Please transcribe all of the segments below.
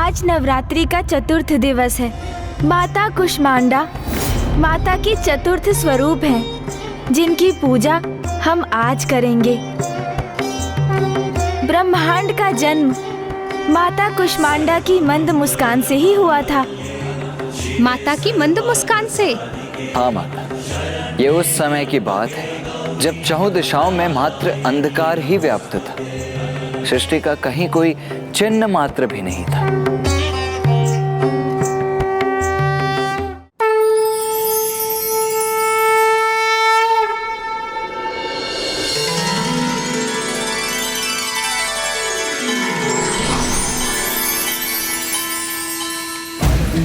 आज नवरात्रि का चतुर्थ दिवस है। माता कुष्मांडा माता की चतुर्थ स्वरूप हैं, जिनकी पूजा हम आज करेंगे। ब्रह्मांड का जन्म माता कुष्मांडा की मंद मुस्कान से ही हुआ था। माता की मंद मुस्कान से? हाँ माता, ये उस समय की बात है जब चहुं दिशाओं में मात्र अंधकार ही व्याप्त था। सृष्टि का कहीं कोई चिन्ह मात्र भी नहीं था।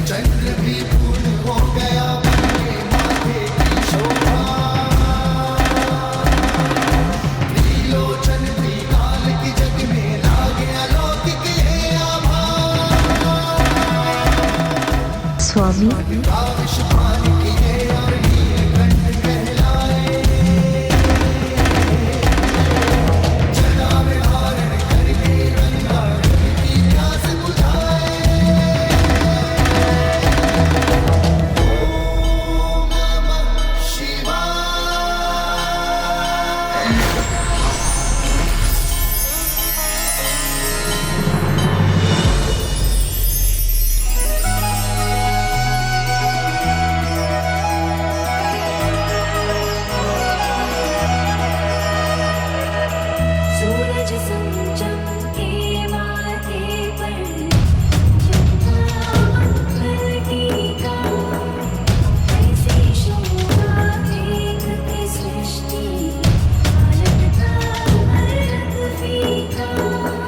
चंद्र भी पूर्ण हो गया, माथे की शोभा, त्रिलोचन भी काल की जग में लागे अलौकिक ये आभा। स्वामी आयुष्मान किए और नीलकंठ कहलाए, जटा में धारण करके गंगा की प्यास बुझाए। सूरज चमके माथे पर, धरती का ऐसी शोभा देखती सृष्टि, अलगता अलग फीका,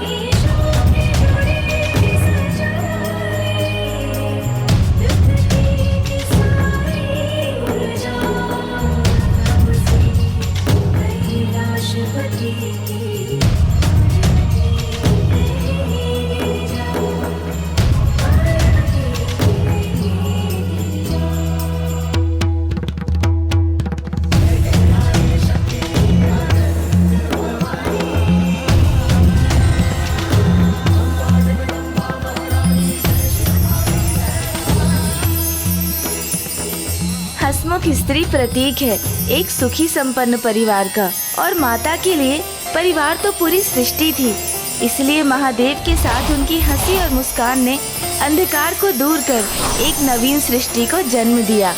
ईशों के जुड़े सजाए, पृथ्वी की सारी ऊर्जा उसी कैलाशपति की। हसमुख स्त्री प्रतीक है एक सुखी संपन्न परिवार का, और माता के लिए परिवार तो पूरी सृष्टि थी। इसलिए महादेव के साथ उनकी हंसी और मुस्कान ने अंधकार को दूर कर एक नवीन सृष्टि को जन्म दिया।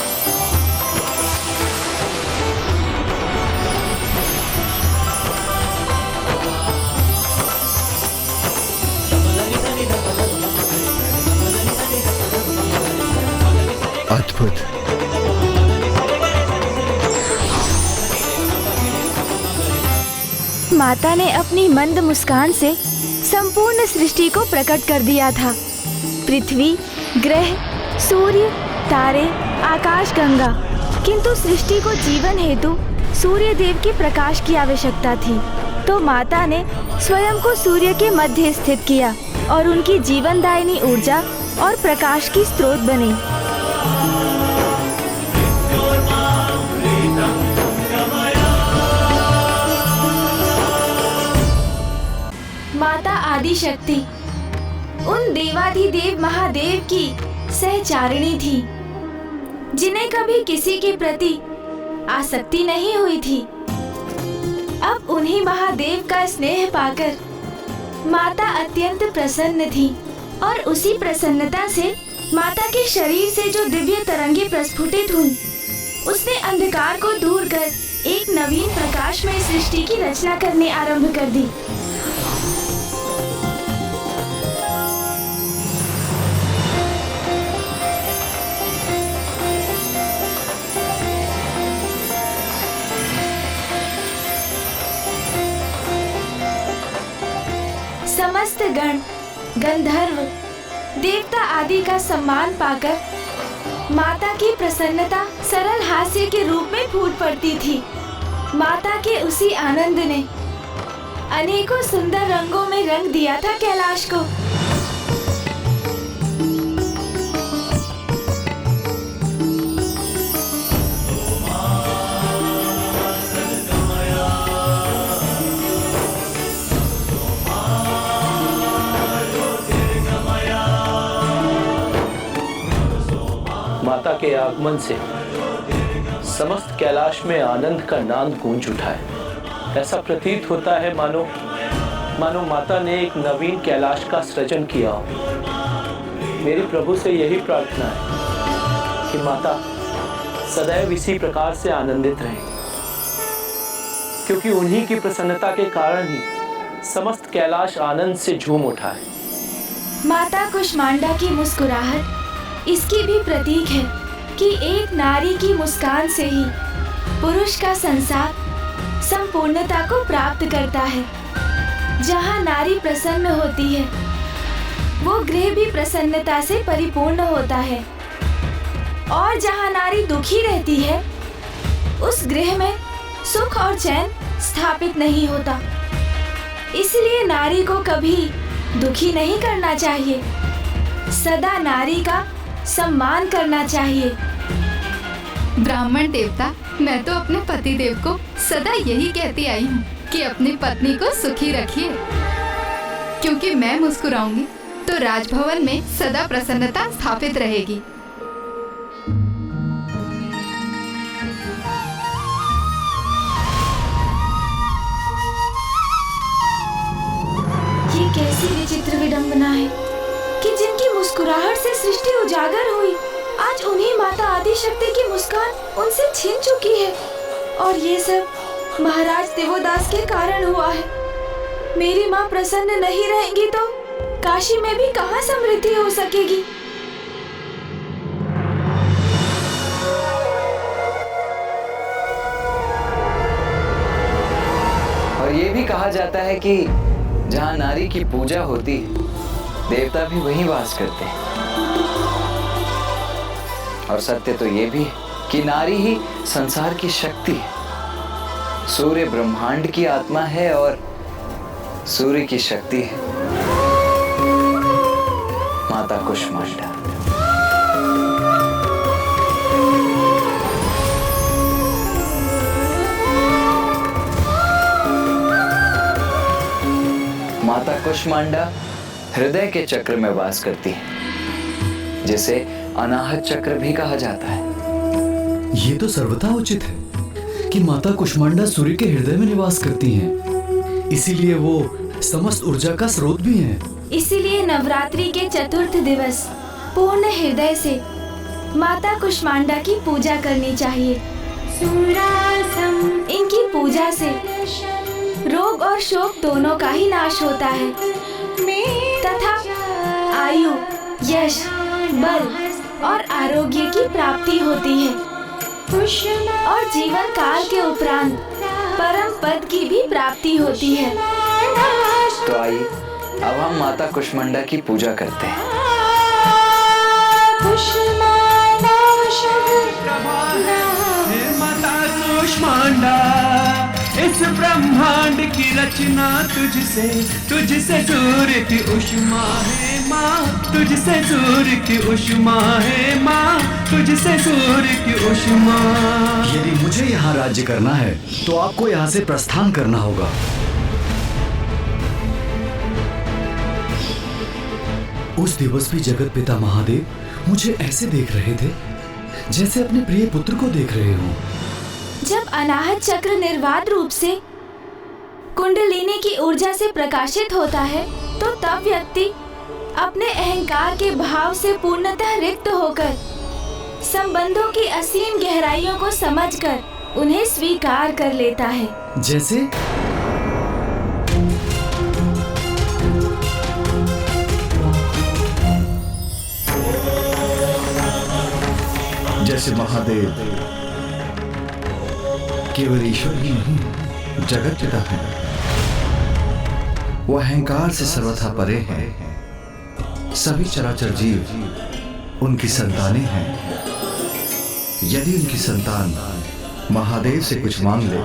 अद्भुत। माता ने अपनी मंद मुस्कान से संपूर्ण सृष्टि को प्रकट कर दिया था। पृथ्वी, ग्रह, सूर्य, तारे, आकाश गंगा, किंतु सृष्टि को जीवन हेतु सूर्य देव के प्रकाश की आवश्यकता थी। तो माता ने स्वयं को सूर्य के मध्य स्थित किया और उनकी जीवनदायिनी ऊर्जा और प्रकाश की स्रोत बनी। माता आदि शक्ति उन देवाधिदेव महादेव की सहचारिणी थी, जिन्हें कभी किसी के प्रति आसक्ति नहीं हुई थी। अब उन्हीं महादेव का स्नेह पाकर माता अत्यंत प्रसन्न थी, और उसी प्रसन्नता से माता के शरीर से जो दिव्य तरंगे प्रस्फुटित हुई, उसने अंधकार को दूर कर एक नवीन प्रकाशमय सृष्टि की रचना करने आरंभ कर दी। समस्त गण, गंधर्व, देवता आदि का सम्मान पाकर माता की प्रसन्नता सरल हास्य के रूप में फूट पड़ती थी। माता के उसी आनंद ने अनेकों सुंदर रंगों में रंग दिया था कैलाश को। के आगमन से समस्त कैलाश में आनंद का नाद गूंज उठा है। ऐसा प्रतीत होता है मानो माता ने एक नवीन कैलाश का सृजन किया हो। मेरी प्रभु से यही प्रार्थना है कि माता सदैव इसी प्रकार से आनंदित रहें, क्योंकि उन्हीं की प्रसन्नता के कारण ही समस्त कैलाश आनंद से झूम उठा है। माता कुष्मांडा की मुस्कुराहट इसकी भी प्रतीक है कि एक नारी की मुस्कान से ही पुरुष का संसार संपूर्णता को प्राप्त करता है। जहाँ नारी प्रसन्न होती है, वो गृह भी प्रसन्नता से परिपूर्ण होता है, और जहाँ नारी दुखी रहती है, उस गृह में सुख और चैन स्थापित नहीं होता। इसलिए नारी को कभी दुखी नहीं करना चाहिए, सदा नारी का सम्मान करना चाहिए। ब्राह्मण देवता, मैं तो अपने पति देव को सदा यही कहती आई हूँ कि अपनी पत्नी को सुखी रखिए, क्योंकि मैं मुस्कुराऊंगी तो राजभवन में सदा प्रसन्नता स्थापित रहेगी। ये कैसी विचित्र विडंबना है कि जिनकी मुस्कुराहट से सृष्टि उजागर हुई, आज उन्हीं माता आदिशक्ति की मुस्कान उनसे छिन चुकी है, और ये सब महाराज देवोदास के कारण हुआ है। मेरी माँ प्रसन्न नहीं रहेंगी तो काशी में भी कहाँ समृद्धि हो सकेगी। और ये भी कहा जाता है कि जहाँ नारी की पूजा होती है, देवता भी वहीं वास करते हैं। और सत्य तो ये भी है कि नारी ही संसार की शक्ति है। सूर्य ब्रह्मांड की आत्मा है और सूर्य की शक्ति है माता कुष्मांडा। माता कुष्मांडा हृदय के चक्र में वास करती है, जिसे अनाहत चक्र भी कहा जाता है। ये तो सर्वथा उचित है कि माता कुष्मांडा सूर्य के हृदय में निवास करती हैं, इसीलिए वो समस्त ऊर्जा का स्रोत भी हैं। इसीलिए नवरात्रि के चतुर्थ दिवस पूर्ण हृदय से माता कुष्मांडा की पूजा करनी चाहिए। इनकी पूजा से रोग और शोक दोनों का ही नाश होता है तथा आयु, यश, बल और आरोग्य की प्राप्ति होती है, और जीवन काल के उपरांत परम पद की भी प्राप्ति होती है। तो आइए अब हम माता कुष्मांडा की पूजा करते हैं। हे माता कुष्मांडा, इस ब्रह्मांड की रचना तुझसे सूर्य की उष्मा है माँ, तुझसे सूर्य की उष्मा है माँ, तुझसे सूर्य की उष्मा। यदि मुझे यहाँ राज्य करना है तो आपको यहाँ से प्रस्थान करना होगा। उस दिवस भी जगत पिता महादेव मुझे ऐसे देख रहे थे जैसे अपने प्रिय पुत्र को देख रहे हों। जब अनाहत चक्र निर्वाध रूप से कुंडलिनी की ऊर्जा से प्रकाशित होता है, तो तब व्यक्ति अपने अहंकार के भाव से पूर्णतः रिक्त होकर संबंधों की असीम गहराइयों को समझकर उन्हें स्वीकार कर लेता है। जैसे महादेव केवल ईश्वर ही नहीं, जगत पिता है। वो अहंकार से सर्वथा परे हैं। सभी चराचर जीव उनकी संतानें हैं। यदि उनकी संतान महादेव से कुछ मांग ले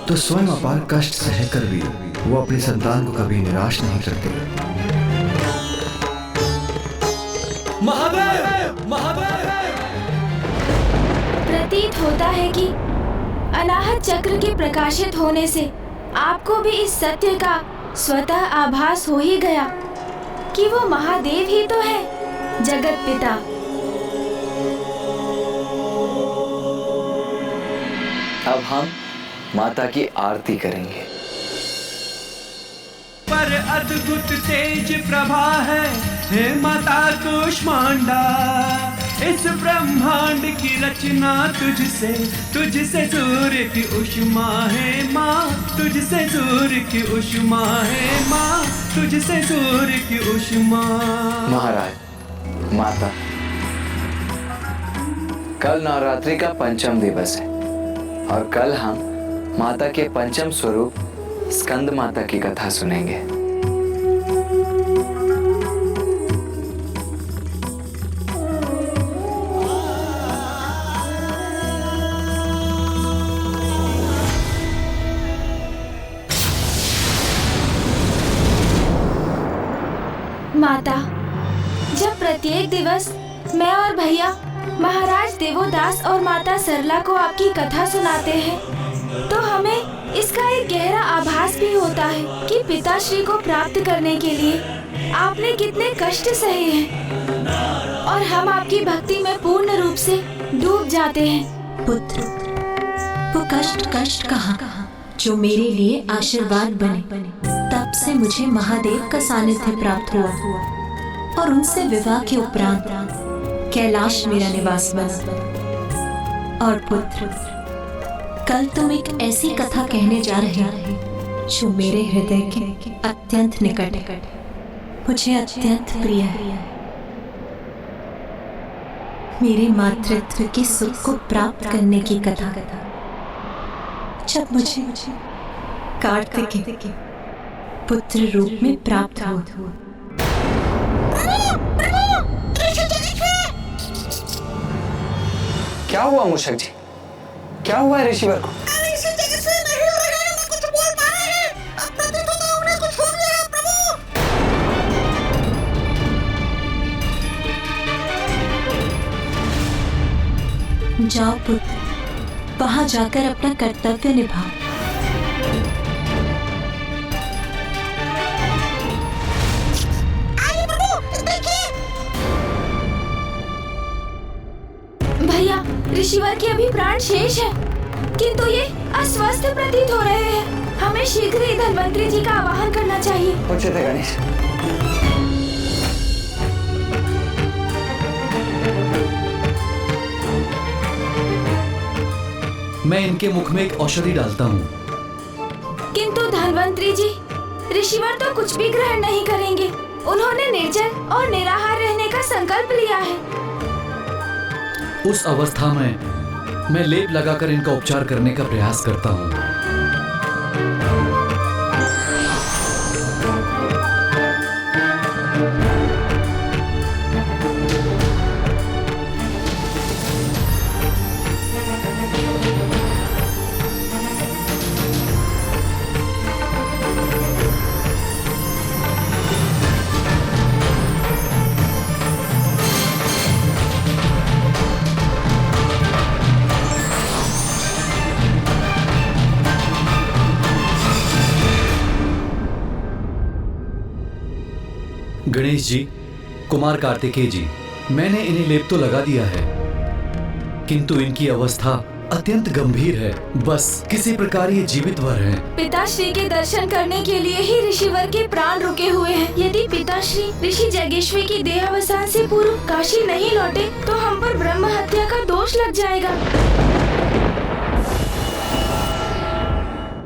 तो स्वयं अपार कष्ट सहकर भी वो अपनी संतान को कभी निराश नहीं करते। महादेव, महादेव। प्रतीत होता है कि अनाहत चक्र के प्रकाशित होने से आपको भी इस सत्य का स्वतः आभास हो ही गया कि वो महादेव ही तो है, जगत पिता। अब हम माता की आरती करेंगे। पर अद्भुत तेज प्रभा है हे माता कूष्मांडा, इस ब्रह्मांड की रचना तुझसे, तुझसे सूर्य की उष्मा है माँ, तुझसे सूर्य की उष्मा है माँ, तुझसे सूर्य की उष्मा। महाराज, माता, कल नवरात्रि का पंचम दिवस है और कल हम माता के पंचम स्वरूप स्कंद माता की कथा सुनेंगे। माता, जब प्रत्येक दिवस मैं और भैया महाराज देवोदास और माता सरला को आपकी कथा सुनाते हैं, तो हमें इसका एक गहरा आभास भी होता है कि पिताश्री को प्राप्त करने के लिए आपने कितने कष्ट सहे हैं और हम आपकी भक्ति में पूर्ण रूप से डूब जाते हैं। पुत्र, वो कष्ट कहाँ जो मेरे लिए आशीर्वाद बने। तब से मुझे महादेव का सानिध्य प्राप्त हुआ और उनसे विवाह के उपरांत कैलाश मेरा निवास बना। और पुत्र, कल तुम एक ऐसी कथा कहने जा रहे हो जो मेरे हृदय के अत्यंत निकट है, मुझे अत्यंत प्रिय है। मेरे मातृत्व के सुख को प्राप्त करने की कथा, जब मुझे कार्तिकेय पुत्र रूप में प्राप्त हुआ। क्या हुआ मूषक जी? क्या हुआ है ऋषिवर को? जाओ पुत्र, वहां जाकर अपना कर्तव्य निभाओ। भैया, ऋषिवर के अभी प्राण शेष है, किंतु ये अस्वस्थ प्रतीत हो रहे हैं। हमें शीघ्र ही धन्वंतरी जी का आवाहन करना चाहिए। उचित है गणेश। मैं इनके मुख में एक औषधि डालता हूँ। किंतु धन्वंतरी जी, ऋषिवर तो कुछ भी ग्रहण नहीं करेंगे। उन्होंने निर्जल और निराहार रहने का संकल्प लिया है। उस अवस्था में मैं लेप लगाकर इनका उपचार करने का प्रयास करता हूँ। गणेश जी, कुमार कार्तिकेय जी, मैंने इन्हें लेप तो लगा दिया है, किंतु इनकी अवस्था अत्यंत गंभीर है। बस किसी प्रकार ये जीवित वर हैं। पिताश्री के दर्शन करने के लिए ही ऋषिवर के प्राण रुके हुए हैं। यदि पिताश्री ऋषि जगेश्वरी की देहावसान से पूर्व काशी नहीं लौटे तो हम पर ब्रह्म हत्या का दोष लग जाएगा।